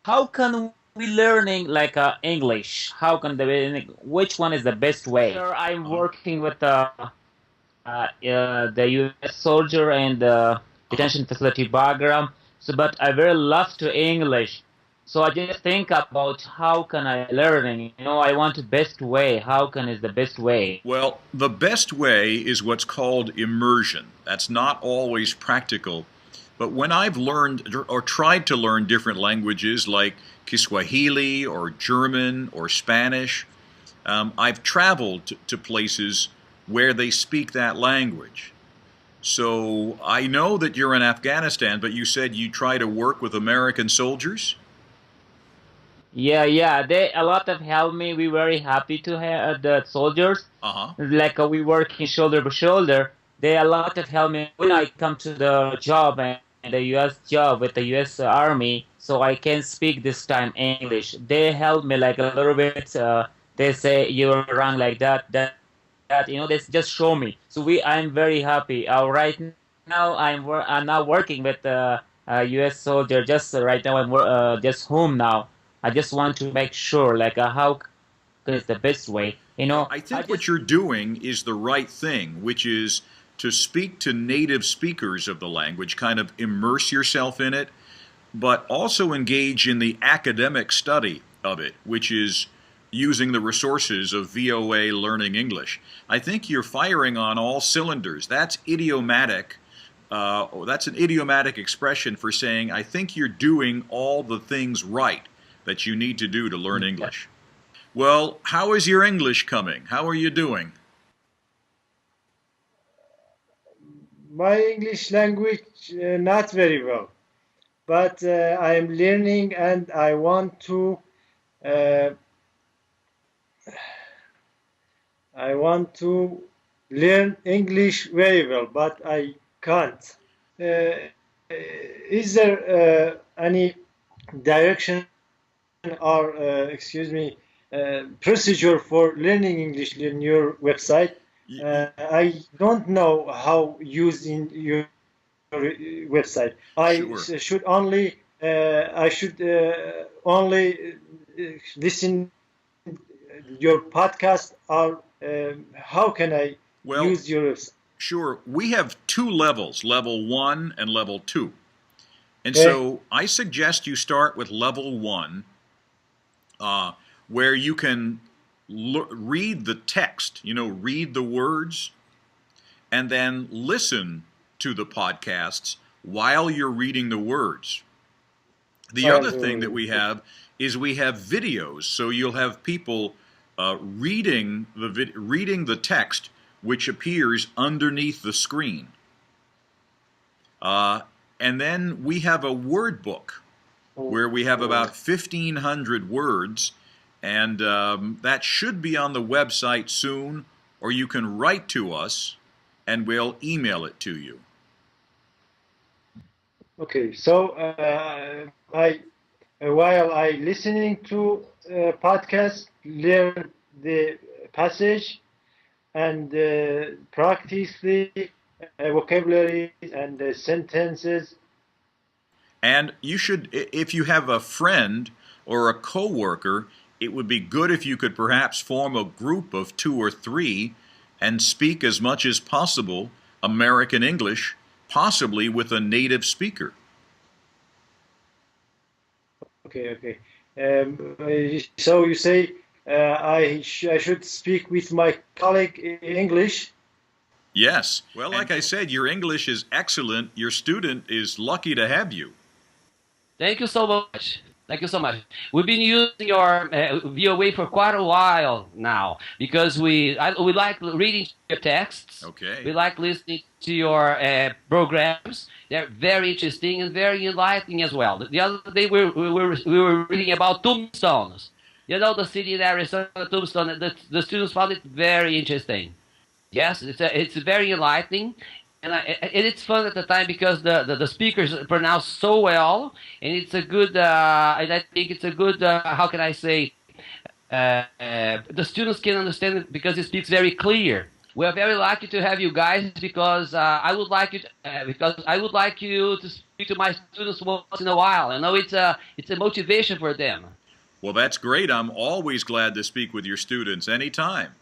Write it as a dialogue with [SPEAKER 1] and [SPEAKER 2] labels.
[SPEAKER 1] how can we learning like English? How can which one is the best way? Sir, I'm
[SPEAKER 2] Uh-huh.
[SPEAKER 1] working with the U.S. soldier and
[SPEAKER 2] Uh-huh.
[SPEAKER 1] detention facility background. So, but I very love to English. So I just think about how can I learning. I want the best way. How can is the best way?
[SPEAKER 2] Well, the best way is what's called immersion. That's not always practical. But when I've learned or tried to learn different languages like Kiswahili or German or Spanish, I've traveled to places where they speak that language. So I know that you're in Afghanistan, but you said you try to work with American soldiers?
[SPEAKER 1] Yeah, yeah. They a lot of help me. We very happy to have the soldiers.
[SPEAKER 2] Uh huh.
[SPEAKER 1] Like we working shoulder by shoulder. They a lot of help me when I come to the job and the U.S. job with the U.S. Army, so I can speak this time English. They help me like a little bit. They say you're wrong like that. They just show me. So I'm very happy. Right now, I'm now working with the U.S. soldier. Just right now, just home now. I just want to make sure, like, how is the best way.
[SPEAKER 2] Well, I
[SPEAKER 1] I
[SPEAKER 2] think what
[SPEAKER 1] just
[SPEAKER 2] you're doing is the right thing, which is to speak to native speakers of the language, kind of immerse yourself in it, but also engage in the academic study of it, which is using the resources of VOA Learning English. I think you're firing on all cylinders. That's idiomatic. That's an idiomatic expression for saying, I think you're doing all the things right that you need to do to learn English. Well, how is your English coming? How are you doing?
[SPEAKER 3] My English language not very well, but I am learning and uh, I want to learn English very well, but I can't. Is there any direction or procedure for learning English in your website? I don't know how using your website.
[SPEAKER 2] Sure.
[SPEAKER 3] I should only listen your podcast, or how can I
[SPEAKER 2] Well,
[SPEAKER 3] use your website?
[SPEAKER 2] sure. We have two levels, level one and level two. And
[SPEAKER 3] Okay.
[SPEAKER 2] so I suggest you start with level one, uh, where you can read the text, read the words, and then listen to the podcasts while you're reading the words. The
[SPEAKER 3] While
[SPEAKER 2] other thing that we have is we have videos, so you'll have people reading the text which appears underneath the screen. Uh, and then we have a word book where we have about 1,500 words, and that should be on the website soon, or you can write to us and we'll email it to you.
[SPEAKER 3] Okay, so I while I listening to podcast, learn the passage and practice the vocabulary and the sentences.
[SPEAKER 2] And you should, if you have a friend or a coworker, it would be good if you could perhaps form a group of two or three and speak as much as possible American English, possibly with a native speaker.
[SPEAKER 3] Okay, okay. So you say I should speak with my colleague in English.
[SPEAKER 2] Yes. Well, like I said, your English is excellent. Your student is lucky to have you.
[SPEAKER 4] Thank you so much. Thank you so much. We've been using your VOA for quite a while now because we like reading your texts.
[SPEAKER 2] Okay.
[SPEAKER 4] We like listening to your programs. They're very interesting and very enlightening as well. The other day we were reading about tombstones. The city in Arizona, Tombstone. The students found it very interesting. Yes, it's very enlightening, and it's fun at the time because the speakers pronounce so well, and it's a good. And I think it's a good. How can I say? The students can understand it because it speaks very clear. We are very lucky to have you guys because I would like you to speak to my students once in a while. I know it's a motivation for them.
[SPEAKER 2] Well, that's great. I'm always glad to speak with your students anytime.